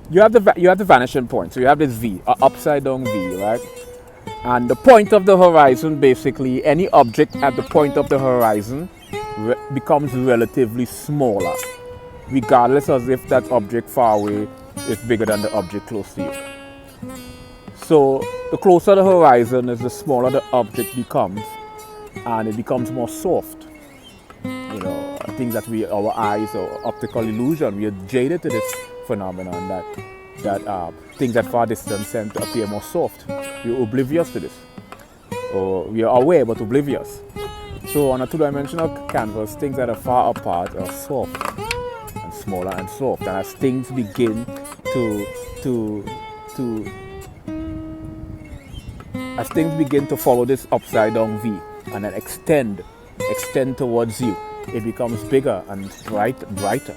you have the vanishing point. So you have this V, an upside down V, right? And the point of the horizon, basically, any object at the point of the horizon becomes relatively smaller, regardless of if that object far away is bigger than the object close to you. So the closer the horizon is, the smaller the object becomes, and it becomes more soft. You know, things that our eyes or optical illusion, we are jaded to this phenomenon that things at far distance tend to appear more soft. We're oblivious to this, or we are aware but oblivious. So on a two-dimensional canvas, things that are far apart are soft and smaller and soft. And as things begin to follow this upside down V and then extend towards you, it becomes bigger and brighter.